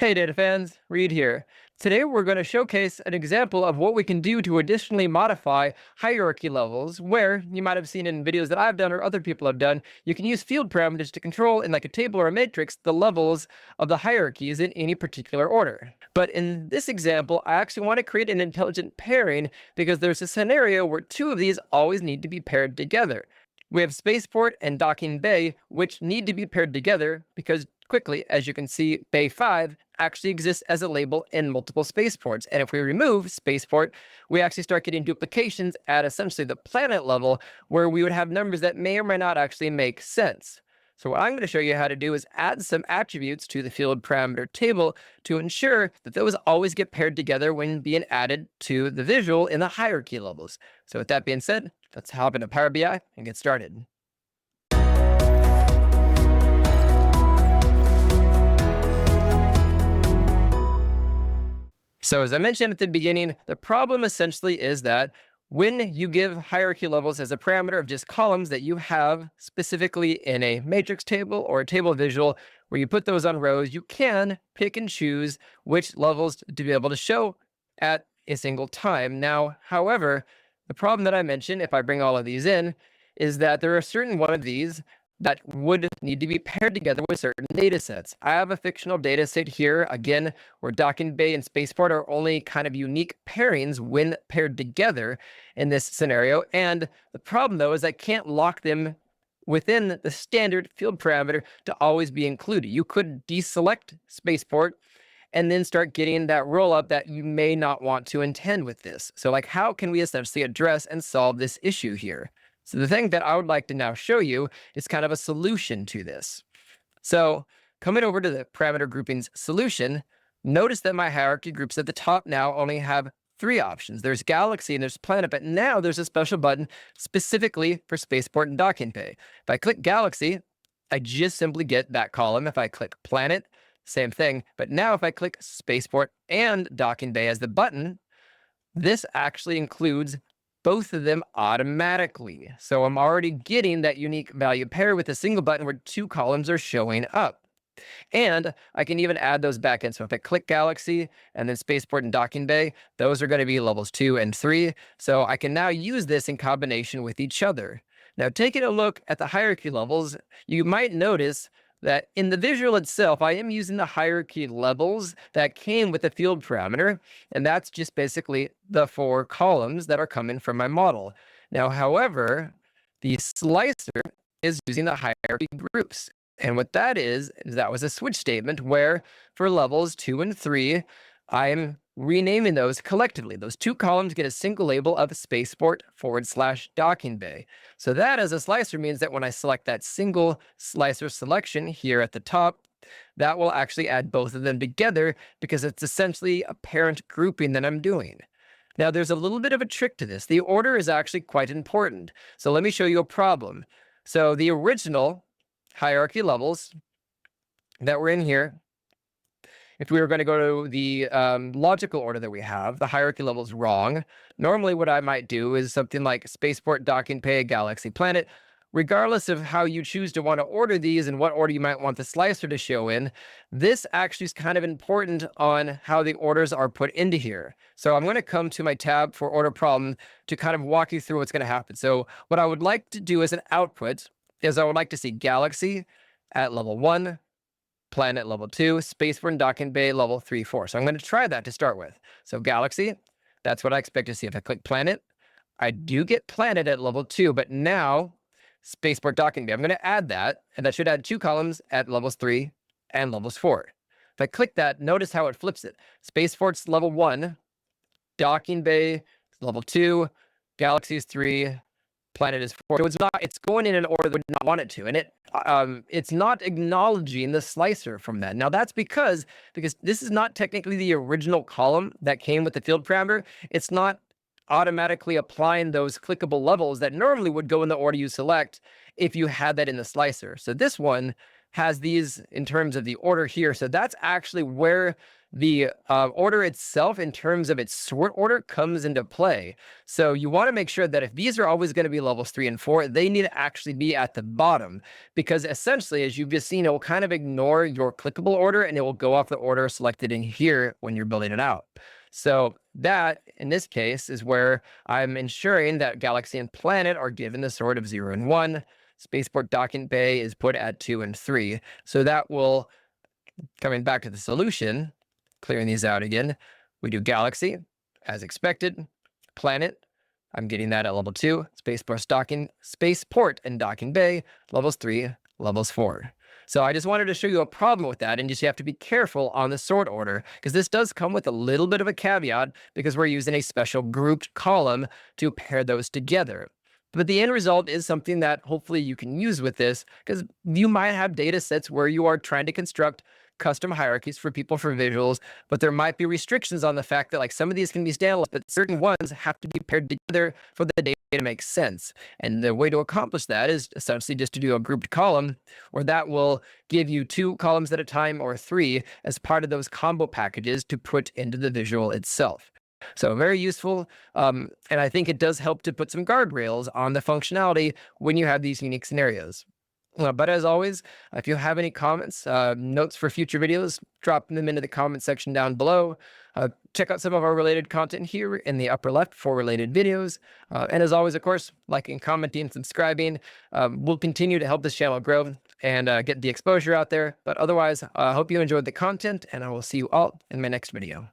Hey data fans, Reed here. Today we're going to showcase an example of what we can do to additionally modify hierarchy levels where, you might have seen in videos that I've done or other people have done, you can use field parameters to control in like a table or a matrix the levels of the hierarchies in any particular order. But in this example, I actually want to create an intelligent pairing because there's a scenario where two of these always need to be paired together. We have spaceport and docking bay, which need to be paired together because quickly, as you can see, bay 5 actually exists as a label in multiple spaceports. And if we remove spaceport, we actually start getting duplications at essentially the planet level where we would have numbers that may or may not actually make sense. So what I'm going to show you how to do is add some attributes to the field parameter table to ensure that those always get paired together when being added to the visual in the hierarchy levels. So with that being said, let's hop into Power BI and get started. So as I mentioned at the beginning, the problem essentially is that when you give hierarchy levels as a parameter of just columns that you have specifically in a matrix table or a table visual where you put those on rows, you can pick and choose which levels to be able to show at a single time. Now, however, the problem that I mentioned, if I bring all of these in, is that there are certain one of these that would need to be paired together with certain data sets. I have a fictional data set here, again, where docking bay and spaceport are only kind of unique pairings when paired together in this scenario. And the problem, though, is I can't lock them within the standard field parameter to always be included. You could deselect spaceport and then start getting that roll up that you may not want to intend with this. So like, how can we essentially address and solve this issue here? So the thing that I would like to now show you is kind of a solution to this. So coming over to the parameter groupings solution, notice that my hierarchy groups at the top now only have three options. There's galaxy and there's planet, but now there's a special button specifically for spaceport and docking bay. If I click galaxy, I just simply get that column. If I click planet, same thing. But now if I click spaceport and docking bay as the button, this actually includes both of them automatically. So I'm already getting that unique value pair with a single button where two columns are showing up. And I can even add those back in. So if I click Galaxy and then Spaceport and Docking Bay, those are going to be levels 2 and 3. So I can now use this in combination with each other. Now, taking a look at the hierarchy levels, you might notice that in the visual itself, I am using the hierarchy levels that came with the field parameter, and that's just basically the 4 columns that are coming from my model. Now, however, the slicer is using the hierarchy groups. And what that is that was a switch statement where for levels 2 and 3, I'm renaming those collectively. Those 2 columns get a single label of spaceport / docking bay. So that as a slicer means that when I select that single slicer selection here at the top, that will actually add both of them together because it's essentially a parent grouping that I'm doing. Now there's a little bit of a trick to this. The order is actually quite important. So let me show you a problem. So the original hierarchy levels that were in here, if we were going to go to the logical order that we have, the hierarchy level is wrong. Normally what I might do is something like spaceport, docking bay, galaxy, planet. Regardless of how you choose to want to order these and what order you might want the slicer to show in, this actually is kind of important on how the orders are put into here. So I'm going to come to my tab for order problem to kind of walk you through what's going to happen. So what I would like to do as an output is I would like to see galaxy at level 1, planet level 2, spaceport and docking bay level 3, 4. So I'm going to try that to start with. So galaxy, that's what I expect to see. If I click planet, I do get planet at level 2, but now spaceport docking bay, I'm going to add that, and that should add 2 columns at levels 3 and levels 4. If I click that, notice how it flips it. Spaceport's level 1, docking bay level 2, galaxy is 3, planet is 4. So it's going in an order that would not want it to, and it's not acknowledging the slicer from that. Now that's because this is not technically the original column that came with the field parameter. It's not automatically applying those clickable levels that normally would go in the order you select if you had that in the slicer. So this one has these in terms of the order here. So that's actually where the order itself in terms of its sort order comes into play. So you want to make sure that if these are always going to be levels 3 and 4, they need to actually be at the bottom, because essentially, as you've just seen, it will kind of ignore your clickable order and it will go off the order selected in here when you're building it out. So that, in this case, is where I'm ensuring that Galaxy and Planet are given the sort of 0 and 1. Spaceport Docking Bay is put at 2 and 3. So that will, coming back to the solution, clearing these out again, we do Galaxy, as expected. Planet, I'm getting that at level 2. Spaceport and Docking Bay, levels 3, levels 4. So I just wanted to show you a problem with that, and just you have to be careful on the sort order, because this does come with a little bit of a caveat, because we're using a special grouped column to pair those together. But the end result is something that hopefully you can use with this, because you might have data sets where you are trying to construct custom hierarchies for people for visuals, but there might be restrictions on the fact that like some of these can be standalone, but certain ones have to be paired together for the data to make sense. And the way to accomplish that is essentially just to do a grouped column, where that will give you 2 columns at a time or 3 as part of those combo packages to put into the visual itself. So very useful, and I think it does help to put some guardrails on the functionality when you have these unique scenarios. But as always, if you have any comments, notes for future videos, drop them into the comment section down below. Check out some of our related content here in the upper left for related videos. And as always, of course, liking, commenting, and subscribing will continue to help this channel grow and get the exposure out there. But otherwise, I hope you enjoyed the content, and I will see you all in my next video.